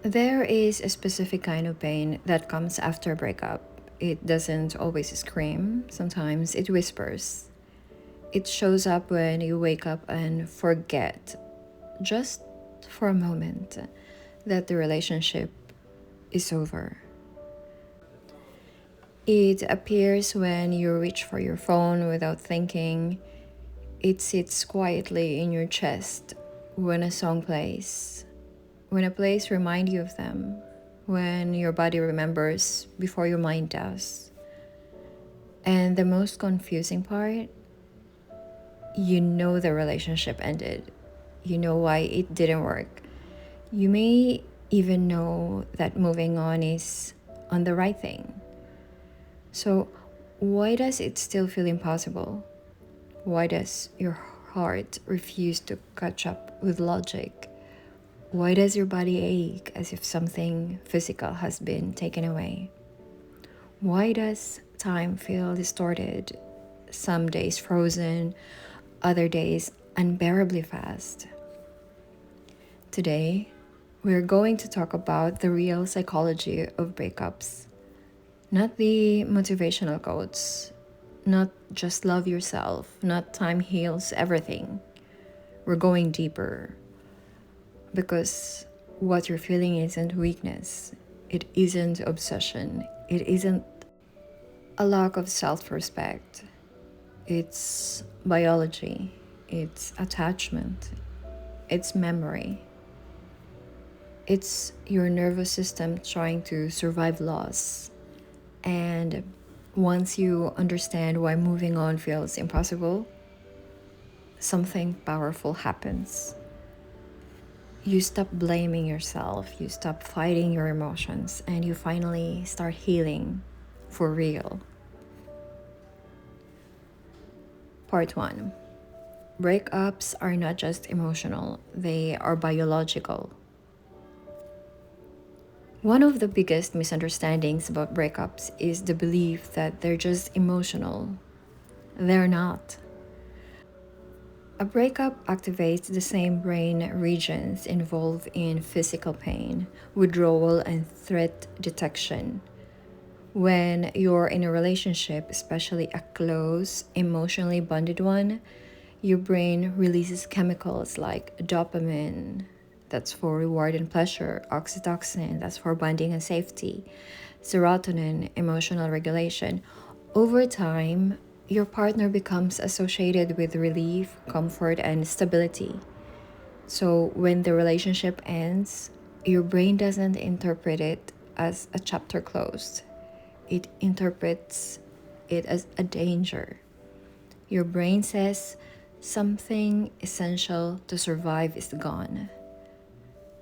There is a specific kind of pain that comes after a breakup. It doesn't always scream, sometimes it whispers. It shows up when you wake up and forget, just for a moment, that the relationship is over. It appears when you reach for your phone without thinking. It sits quietly in your chest when a song plays, when a place reminds you of them, when your body remembers before your mind does. And the most confusing part, you know the relationship ended. You know why it didn't work. You may even know that moving on is on the right thing. So, why does it still feel impossible? Why does your heart refuse to catch up with logic? Why does your body ache as if something physical has been taken away? Why does time feel distorted? Some days frozen, other days unbearably fast. Today, we're going to talk about the real psychology of breakups. Not the motivational quotes, not just love yourself, not time heals everything. We're going deeper because what you're feeling isn't weakness, it isn't obsession, it isn't a lack of self respect. It's biology, it's attachment, it's memory, it's your nervous system trying to survive loss. And once you understand why moving on feels impossible, something powerful happens. You stop blaming yourself, you stop fighting your emotions, and you finally start healing for real. Part 1. Breakups are not just emotional, they are biological. One of the biggest misunderstandings about breakups is the belief that they're just emotional. They're not. A breakup activates the same brain regions involved in physical pain, withdrawal, and threat detection. When you're in a relationship, especially a close, emotionally bonded one, your brain releases chemicals like dopamine, that's for reward and pleasure, oxytocin, that's for bonding and safety, serotonin, emotional regulation. Over time, your partner becomes associated with relief, comfort, and stability. So when the relationship ends, your brain doesn't interpret it as a chapter closed. It interprets it as a danger. Your brain says something essential to survive is gone.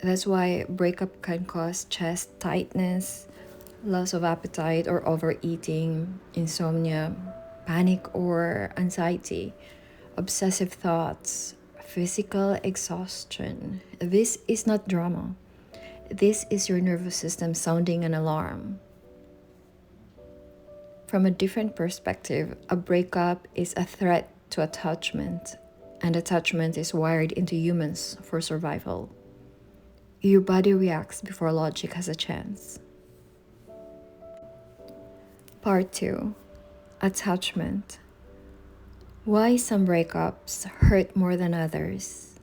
That's why breakup can cause chest tightness, loss of appetite or overeating, insomnia, panic or anxiety, obsessive thoughts, physical exhaustion. This is not drama. This is your nervous system sounding an alarm. From a different perspective, a breakup is a threat to attachment, and attachment is wired into humans for survival. Your body reacts before logic has a chance. Part 2. Attachment. Why some breakups hurt more than others.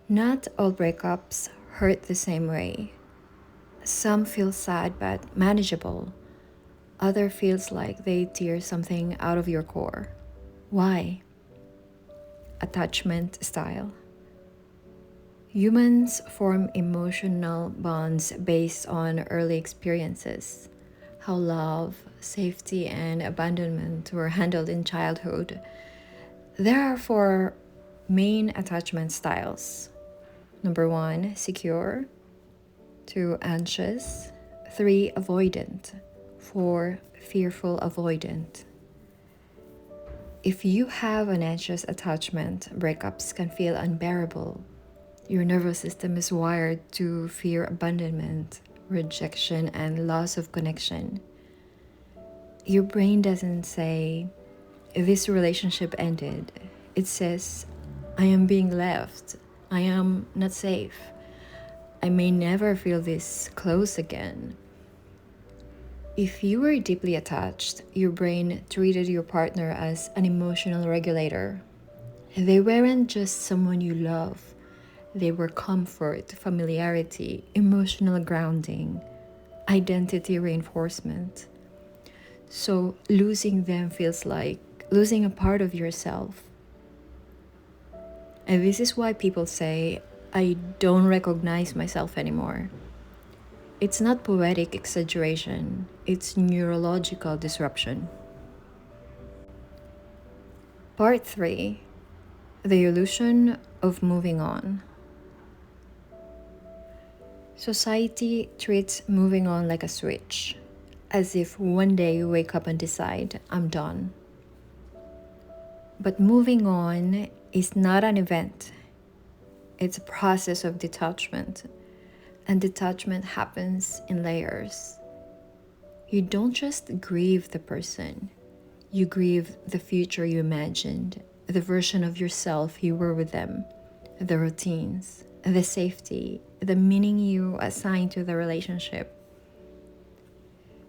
Not all breakups hurt the same way. Some feel sad but manageable. Other feels like they tear something out of your core. Why? Attachment style. Humans form emotional bonds based on early experiences, how love, safety, and abandonment were handled in childhood. There are 4 main attachment styles. Number 1, secure. 2, anxious. 3, avoidant. 4, fearful avoidant. If you have an anxious attachment, breakups can feel unbearable. Your nervous system is wired to fear abandonment, rejection, and loss of connection. Your brain doesn't say, this relationship ended. It says, I am being left. I am not safe. I may never feel this close again. If you were deeply attached, your brain treated your partner as an emotional regulator. They weren't just someone you love, they were comfort, familiarity, emotional grounding, identity reinforcement. So losing them feels like losing a part of yourself. And this is why people say, I don't recognize myself anymore. It's not poetic exaggeration, it's neurological disruption. Part 3: The illusion of moving on. Society treats moving on like a switch, as if one day you wake up and decide, I'm done. But moving on is not an event, it's a process of detachment. And detachment happens in layers. You don't just grieve the person, you grieve the future you imagined, the version of yourself you were with them, the routines, the safety, the meaning you assign to the relationship.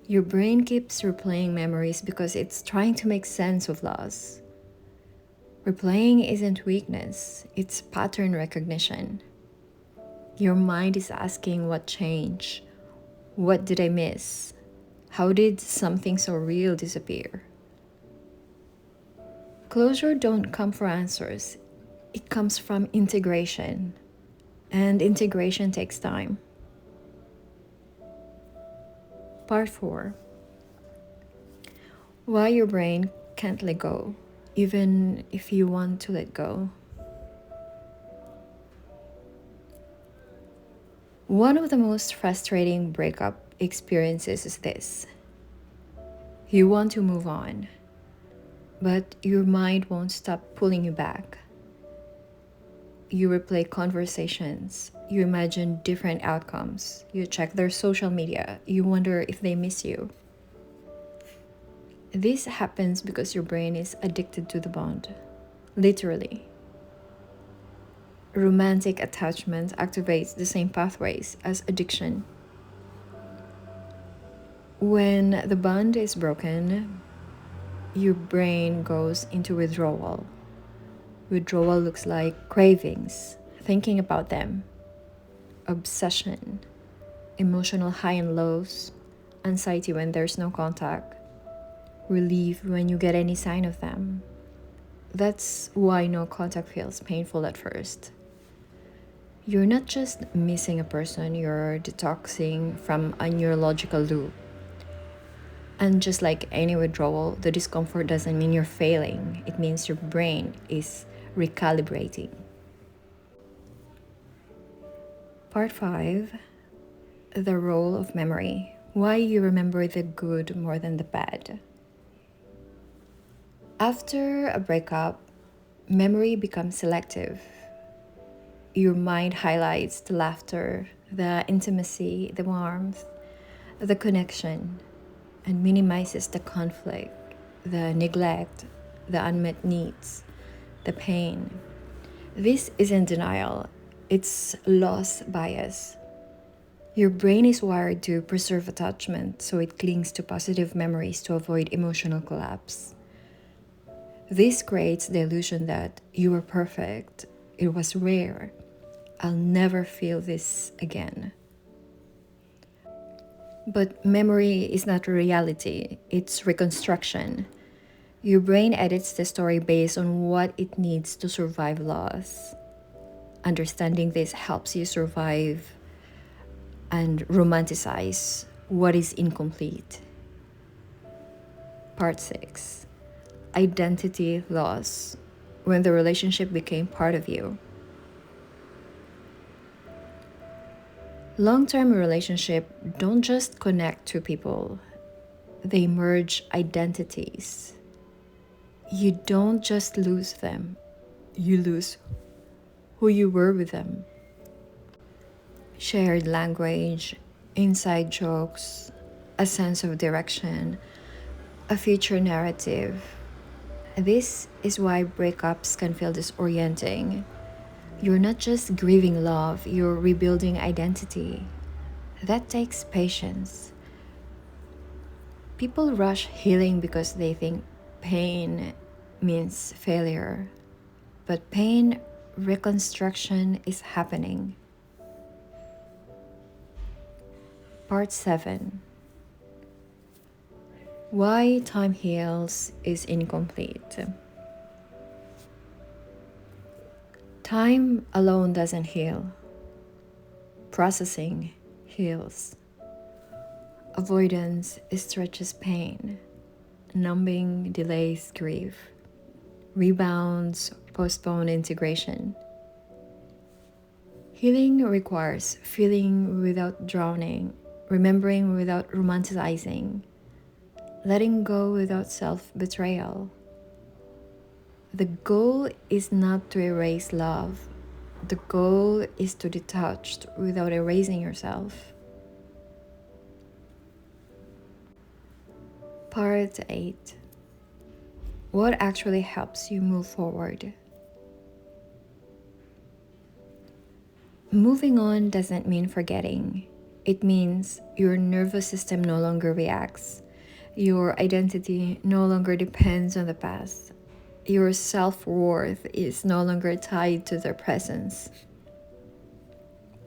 Your brain keeps replaying memories because it's trying to make sense of loss. Replaying isn't weakness, it's pattern recognition. Your mind is asking what changed? What did I miss? How did something so real disappear? Closure don't come for answers. It comes from integration. And integration takes time. Part 4: Why your brain can't let go, even if you want to let go. One of the most frustrating breakup experiences is this. You want to move on, but your mind won't stop pulling you back. You replay conversations, you imagine different outcomes, you check their social media, you wonder if they miss you. This happens because your brain is addicted to the bond, literally. Romantic attachment activates the same pathways as addiction. When the bond is broken, your brain goes into withdrawal. Withdrawal looks like cravings, thinking about them, obsession, emotional high and lows, anxiety when there's no contact, relief when you get any sign of them. That's why no contact feels painful at first. You're not just missing a person, you're detoxing from a neurological loop. And just like any withdrawal, the discomfort doesn't mean you're failing. It means your brain is recalibrating. Part 5: The role of memory. Why you remember the good more than the bad. After a breakup, memory becomes selective. Your mind highlights the laughter, the intimacy, the warmth, the connection, and minimizes the conflict, the neglect, the unmet needs, the pain. This isn't denial, it's loss bias. Your brain is wired to preserve attachment, so it clings to positive memories to avoid emotional collapse. This creates the illusion that you were perfect, it was rare, I'll never feel this again. But memory is not reality, it's reconstruction. Your brain edits the story based on what it needs to survive loss. Understanding this helps you survive and romanticize what is incomplete. Part 6: Identity loss. When the relationship became part of you. Long-term relationships don't just connect two people, they merge identities. You don't just lose them, you lose who you were with them. Shared language, inside jokes, a sense of direction, a future narrative. This is why breakups can feel disorienting. You're not just grieving love, you're rebuilding identity. That takes patience. People rush healing because they think pain means failure. But pain reconstruction is happening. Part 7. Why time heals is incomplete. Time alone doesn't heal. Processing heals. Avoidance stretches pain. Numbing delays grief. Rebounds postpone integration. Healing requires feeling without drowning, remembering without romanticizing, letting go without self-betrayal. The goal is not to erase love. The goal is to detach without erasing yourself. Part 8. What actually helps you move forward? Moving on doesn't mean forgetting. It means your nervous system no longer reacts. Your identity no longer depends on the past. Your self-worth is no longer tied to their presence.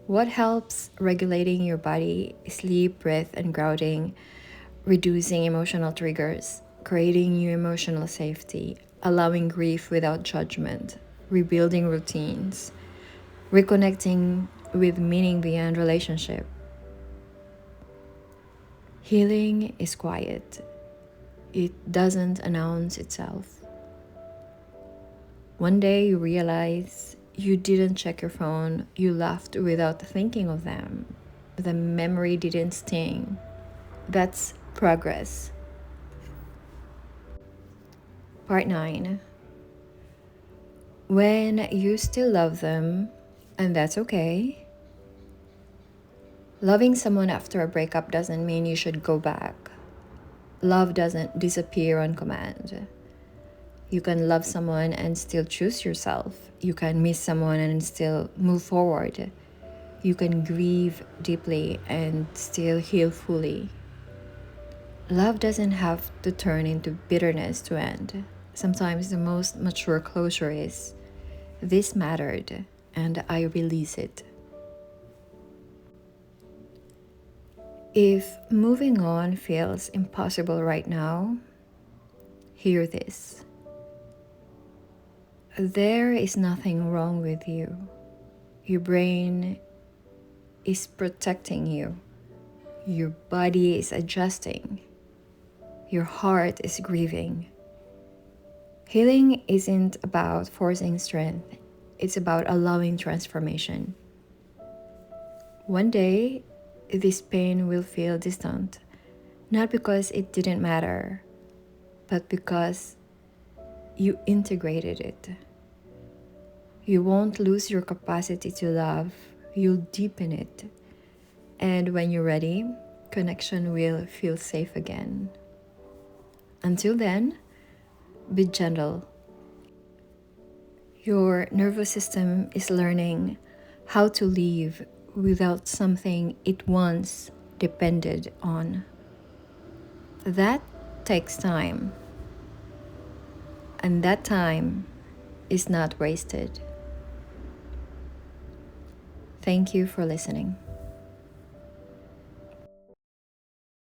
What helps? Regulating your body, sleep, breath, and grounding, reducing emotional triggers, creating new emotional safety, allowing grief without judgment, rebuilding routines, reconnecting with meaning beyond relationship. Healing is quiet. It doesn't announce itself. One day you realize you didn't check your phone, you laughed without thinking of them. The memory didn't sting. That's progress. Part 9. When you still love them, and that's okay. Loving someone after a breakup doesn't mean you should go back. Love doesn't disappear on command. You can love someone and still choose yourself. You can miss someone and still move forward. You can grieve deeply and still heal fully. Love doesn't have to turn into bitterness to end. Sometimes the most mature closure is, this mattered, and I release it. If moving on feels impossible right now, hear this. There is nothing wrong with you. Your brain is protecting you. Your body is adjusting. Your heart is grieving. Healing isn't about forcing strength. It's about allowing transformation. One day, this pain will feel distant, not because it didn't matter, but because you integrated it. You won't lose your capacity to love, you'll deepen it. And when you're ready, connection will feel safe again. Until then, be gentle. Your nervous system is learning how to live without something it once depended on. That takes time. And that time is not wasted. Thank you for listening.